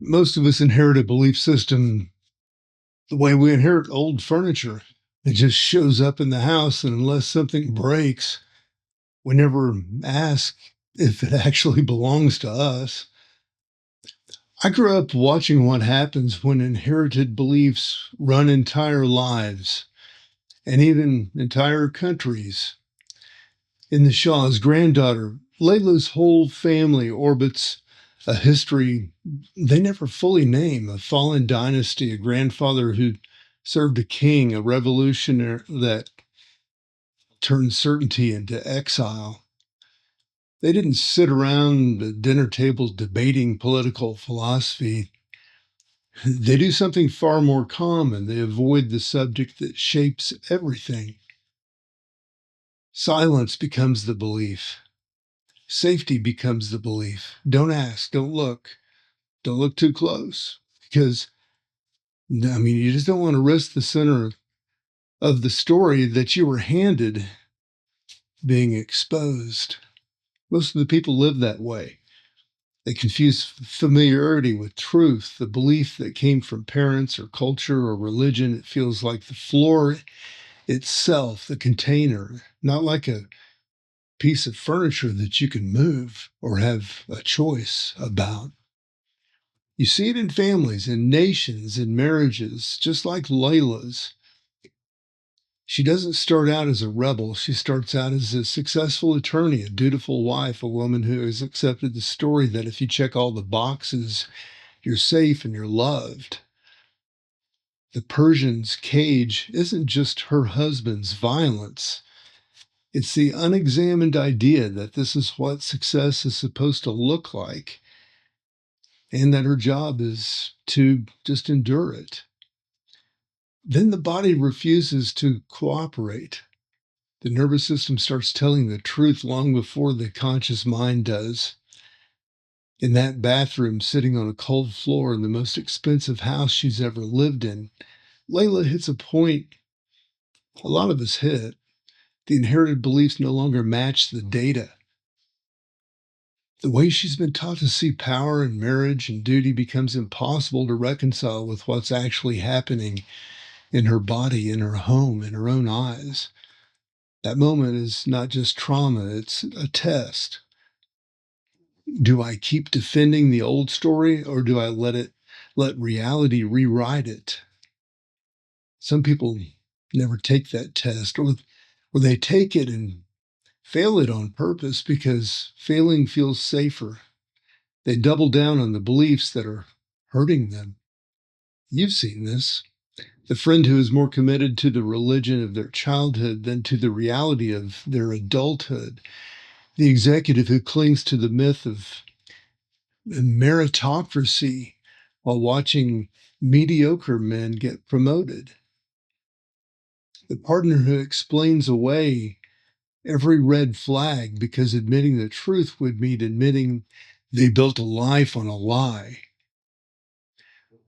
Most of us inherit a belief system the way we inherit old furniture. It just shows up in the house, and unless something breaks, we never ask if it actually belongs to us. I grew up watching what happens when inherited beliefs run entire lives and even entire countries. In the Shah's Granddaughter, Layla's whole family orbits a history they never fully name, a fallen dynasty, a grandfather who served a king, a revolutionary that turned certainty into exile. They didn't sit around the dinner table debating political philosophy. They do something far more common. They avoid the subject that shapes everything. Silence becomes the belief. Safety becomes the belief. Don't ask, don't look. Don't look too close because, you just don't want to risk the center of the story that you were handed being exposed. Most of the people live that way. They confuse familiarity with truth, the belief that came from parents or culture or religion. It feels like the floor itself, the container, not like a piece of furniture that you can move or have a choice about. You see it in families, in nations, in marriages, just like Layla's. She doesn't start out as a rebel. She starts out as a successful attorney, a dutiful wife, a woman who has accepted the story that if you check all the boxes, you're safe and you're loved. The Persian's cage isn't just her husband's violence. It's the unexamined idea that this is what success is supposed to look like, and that her job is to just endure it. Then the body refuses to cooperate. The nervous system starts telling the truth long before the conscious mind does. In that bathroom, sitting on a cold floor in the most expensive house she's ever lived in, Layla hits a point a lot of us hit. The inherited beliefs no longer match the data. The way she's been taught to see power and marriage and duty becomes impossible to reconcile with what's actually happening in her body, in her home, in her own eyes. That moment is not just trauma, it's a test. Do I keep defending the old story or do I let reality rewrite it? Some people never take that test, or they take it and fail it on purpose because failing feels safer. They double down on the beliefs that are hurting them. You've seen this. The friend who is more committed to the religion of their childhood than to the reality of their adulthood. The executive who clings to the myth of meritocracy while watching mediocre men get promoted. The partner who explains away every red flag because admitting the truth would mean admitting they built a life on a lie.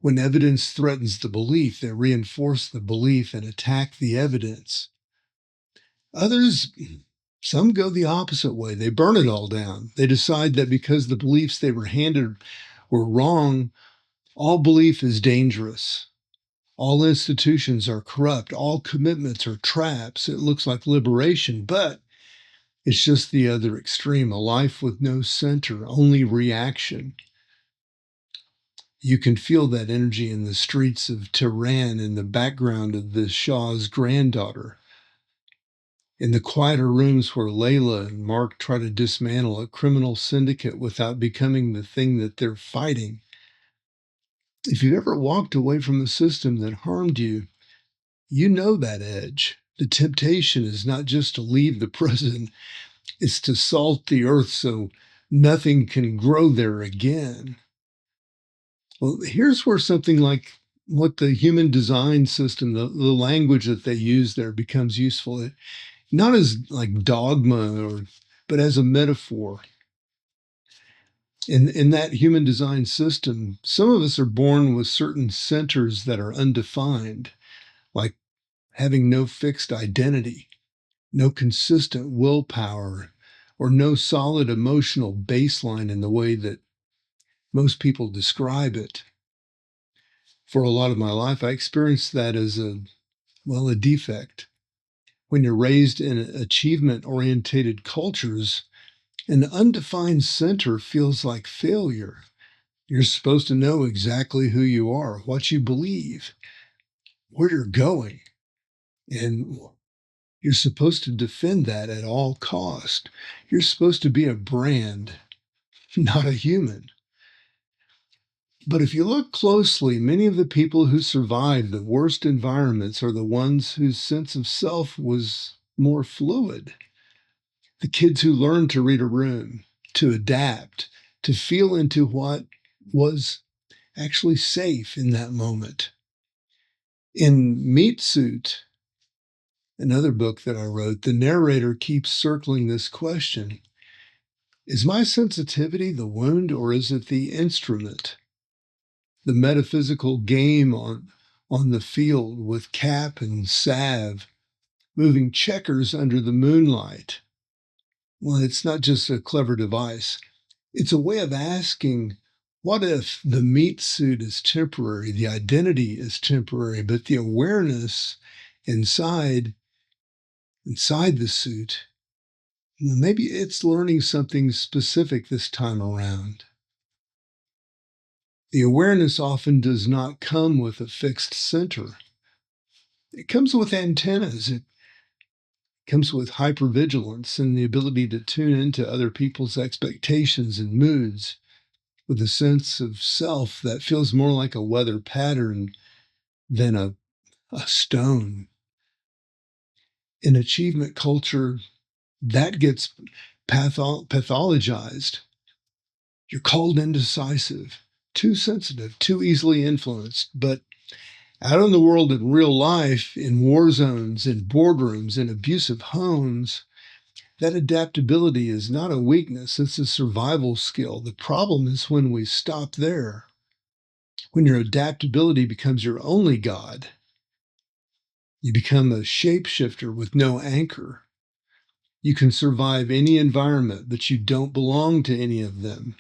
When evidence threatens the belief, they reinforce the belief and attack the evidence. Others, some go the opposite way. They burn it all down. They decide that because the beliefs they were handed were wrong, all belief is dangerous. All institutions are corrupt. All commitments are traps. It looks like liberation, but it's just the other extreme, a life with no center, only reaction. You can feel that energy in the streets of Tehran in the background of the Shah's Granddaughter. In the quieter rooms where Layla and Mark try to dismantle a criminal syndicate without becoming the thing that they're fighting. If you've ever walked away from a system that harmed you, you know that edge. The temptation is not just to leave the prison, it's to salt the earth so nothing can grow there again. Well, here's where something like what the human design system, the language that they use there becomes useful. Not as like dogma but as a metaphor. In that human design system, some of us are born with certain centers that are undefined, like having no fixed identity, no consistent willpower, or no solid emotional baseline in the way that most people describe it. For a lot of my life, I experienced that as a defect. When you're raised in achievement-orientated cultures, an undefined center feels like failure. You're supposed to know exactly who you are, what you believe, where you're going, and you're supposed to defend that at all cost. You're supposed to be a brand, not a human. But if you look closely, many of the people who survived the worst environments are the ones whose sense of self was more fluid. The kids who learned to read a room, to adapt, to feel into what was actually safe in that moment. In Meat Suit, another book that I wrote, the narrator keeps circling this question. Is my sensitivity the wound, or is it the instrument? The metaphysical game on the field with cap and salve, moving checkers under the moonlight. Well, it's not just a clever device. It's a way of asking, what if the meat suit is temporary, the identity is temporary, but the awareness inside the suit, maybe it's learning something specific this time around. The awareness often does not come with a fixed center. It comes with antennas. It comes with hypervigilance and the ability to tune into other people's expectations and moods with a sense of self that feels more like a weather pattern than a stone. In achievement culture, that gets pathologized. You're called indecisive, too sensitive, too easily influenced. But out in the world, in real life, in war zones, in boardrooms, in abusive homes, that adaptability is not a weakness, it's a survival skill. The problem is when we stop there, when your adaptability becomes your only God. You become a shapeshifter with no anchor. You can survive any environment, but you don't belong to any of them.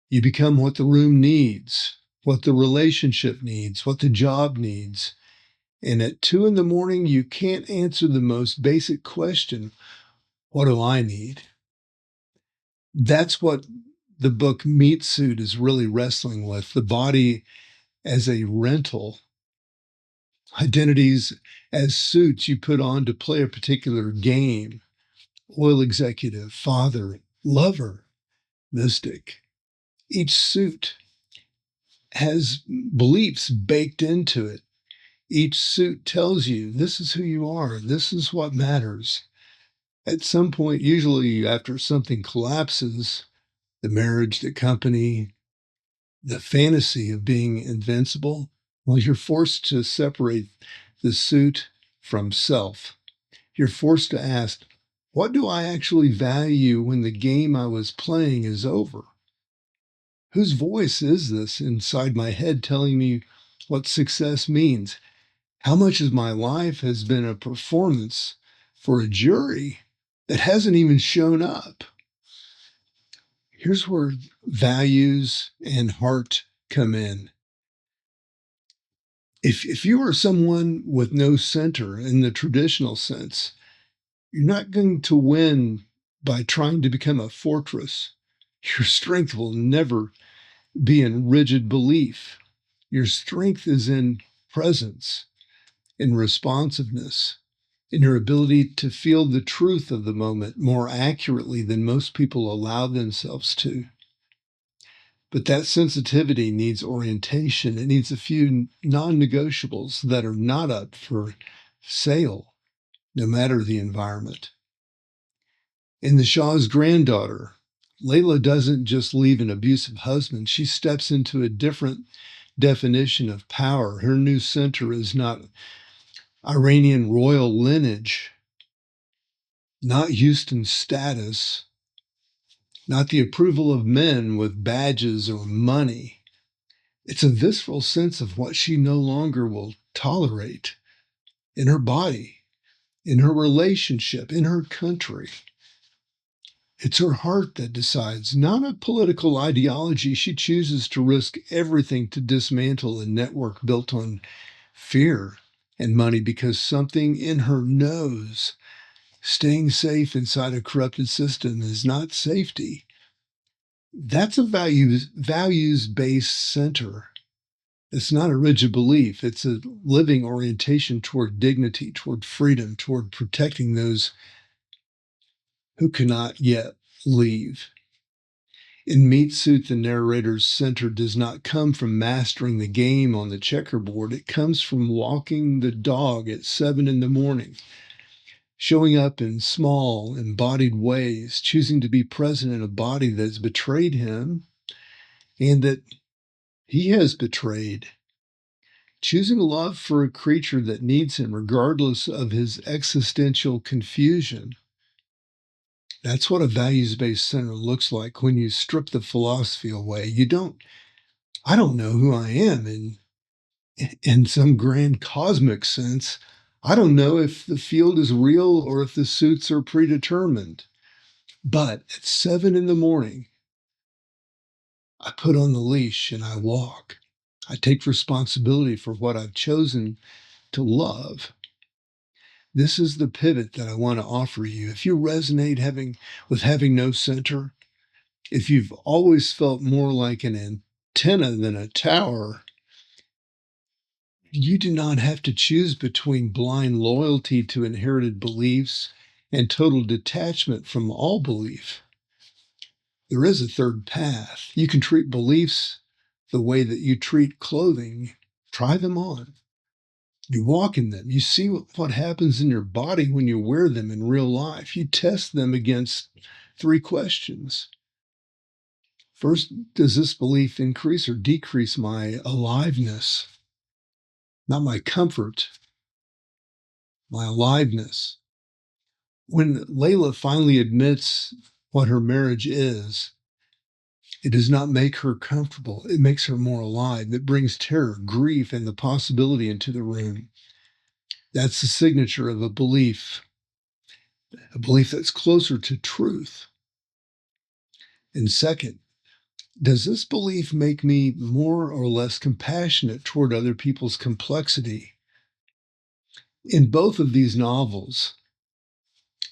You become what the room needs, what the relationship needs, what the job needs. And at 2 a.m, you can't answer the most basic question, what do I need? That's what the book Meat Suit is really wrestling with, the body as a rental, identities as suits you put on to play a particular game. Oil executive, father, lover, mystic. Each suit has beliefs baked into it. Each suit tells you this is who you are, this is what matters. At some point, usually after something collapses, the marriage, the company, the fantasy of being invincible, well, you're forced to separate the suit from self. You're forced to ask, what do I actually value when the game I was playing is over? Whose voice is this inside my head telling me what success means? How much of my life has been a performance for a jury that hasn't even shown up? Here's where values and heart come in. If you are someone with no center in the traditional sense, you're not going to win by trying to become a fortress. Your strength will never be in rigid belief. Your strength is in presence, in responsiveness, in your ability to feel the truth of the moment more accurately than most people allow themselves to. But that sensitivity needs orientation. It needs a few non-negotiables that are not up for sale, no matter the environment. In the Shah's Granddaughter, Layla doesn't just leave an abusive husband. She steps into a different definition of power. Her new center is not Iranian royal lineage, not Houston's status, not the approval of men with badges or money. It's a visceral sense of what she no longer will tolerate in her body, in her relationship, in her country. It's her heart that decides, not a political ideology. She chooses to risk everything to dismantle a network built on fear and money because something in her knows staying safe inside a corrupted system is not safety. That's a values-based center. It's not a rigid belief. It's a living orientation toward dignity, toward freedom, toward protecting those who cannot yet leave. In Meat Suit, the narrator's center does not come from mastering the game on the checkerboard. It comes from walking the dog at 7 in the morning, showing up in small, embodied ways, choosing to be present in a body that's betrayed him and that he has betrayed, choosing love for a creature that needs him regardless of his existential confusion. That's what a values-based center looks like when you strip the philosophy away. I don't know who I am in some grand cosmic sense. I don't know if the field is real or if the suits are predetermined. But at 7 in the morning, I put on the leash and I walk. I take responsibility for what I've chosen to love. This is the pivot that I want to offer you. If you resonate with having no center, if you've always felt more like an antenna than a tower, you do not have to choose between blind loyalty to inherited beliefs and total detachment from all belief. There is a third path. You can treat beliefs the way that you treat clothing. Try them on. You walk in them. You see what happens in your body when you wear them in real life. You test them against 3 questions. First, does this belief increase or decrease my aliveness? Not my comfort, my aliveness. When Layla finally admits what her marriage is, it does not make her comfortable. It makes her more alive. It brings terror, grief, and the possibility into the room. That's the signature of a belief that's closer to truth. And second, does this belief make me more or less compassionate toward other people's complexity? In both of these novels,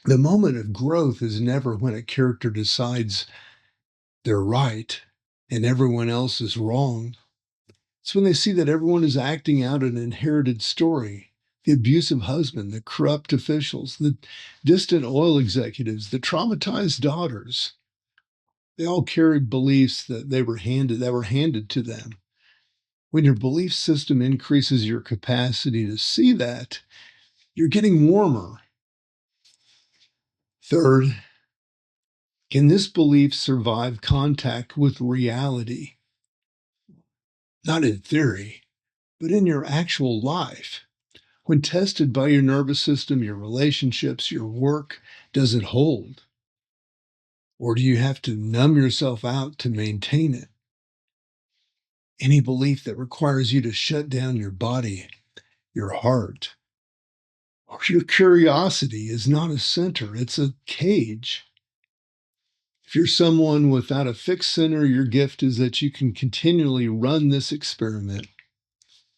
the moment of growth is never when a character decides they're right and everyone else is wrong. It's when they see that everyone is acting out an inherited story. The abusive husband, the corrupt officials, the distant oil executives, the traumatized daughters. They all carried beliefs that were handed to them. When your belief system increases your capacity to see that, you're getting warmer. Third, can this belief survive contact with reality? Not in theory, but in your actual life. When tested by your nervous system, your relationships, your work, does it hold? Or do you have to numb yourself out to maintain it? Any belief that requires you to shut down your body, your heart, or your curiosity is not a center, it's a cage. If you're someone without a fixed center, your gift is that you can continually run this experiment.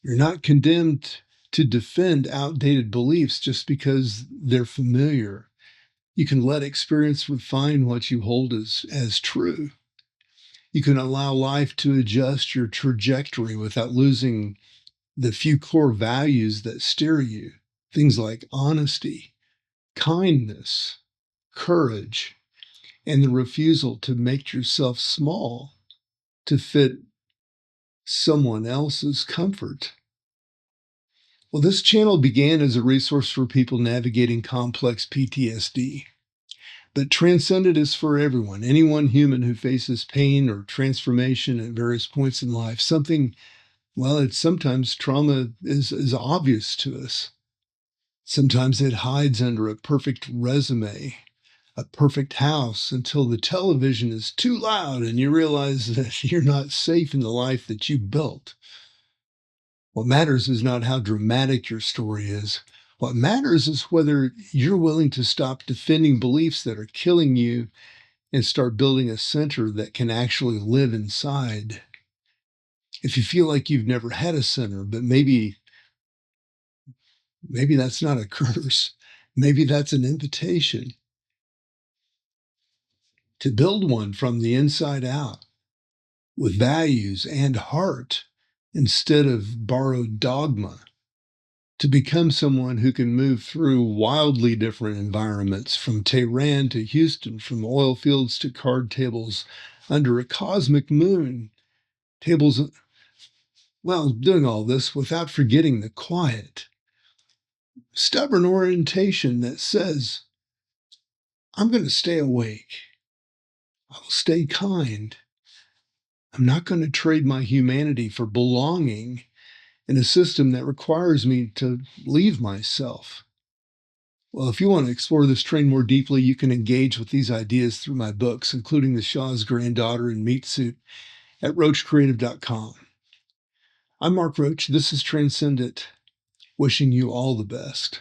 You're not condemned to defend outdated beliefs just because they're familiar. You can let experience refine what you hold as true. You can allow life to adjust your trajectory without losing the few core values that steer you. Things like honesty, kindness, courage, and the refusal to make yourself small to fit someone else's comfort. Well, this channel began as a resource for people navigating complex PTSD. But Transcendent is for everyone, anyone human who faces pain or transformation at various points in life. Sometimes trauma is obvious to us. Sometimes it hides under a perfect resume, a perfect house, until the television is too loud and you realize that you're not safe in the life that you built. What matters is not how dramatic your story is. What matters is whether you're willing to stop defending beliefs that are killing you and start building a center that can actually live inside. If you feel like you've never had a center, but maybe that's not a curse. Maybe that's an invitation to build one from the inside out with values and heart instead of borrowed dogma, to become someone who can move through wildly different environments, from Tehran to Houston, from oil fields to card tables under a cosmic moon. Tables, well, doing all this without forgetting the quiet, stubborn orientation that says, I'm going to stay awake. I will stay kind. I'm not going to trade my humanity for belonging in a system that requires me to leave myself. Well, if you want to explore this train more deeply, you can engage with these ideas through my books, including the Shah's Granddaughter and Meat Suit, at roachcreative.com. I'm Mark Roach. This is Transcendent, wishing you all the best.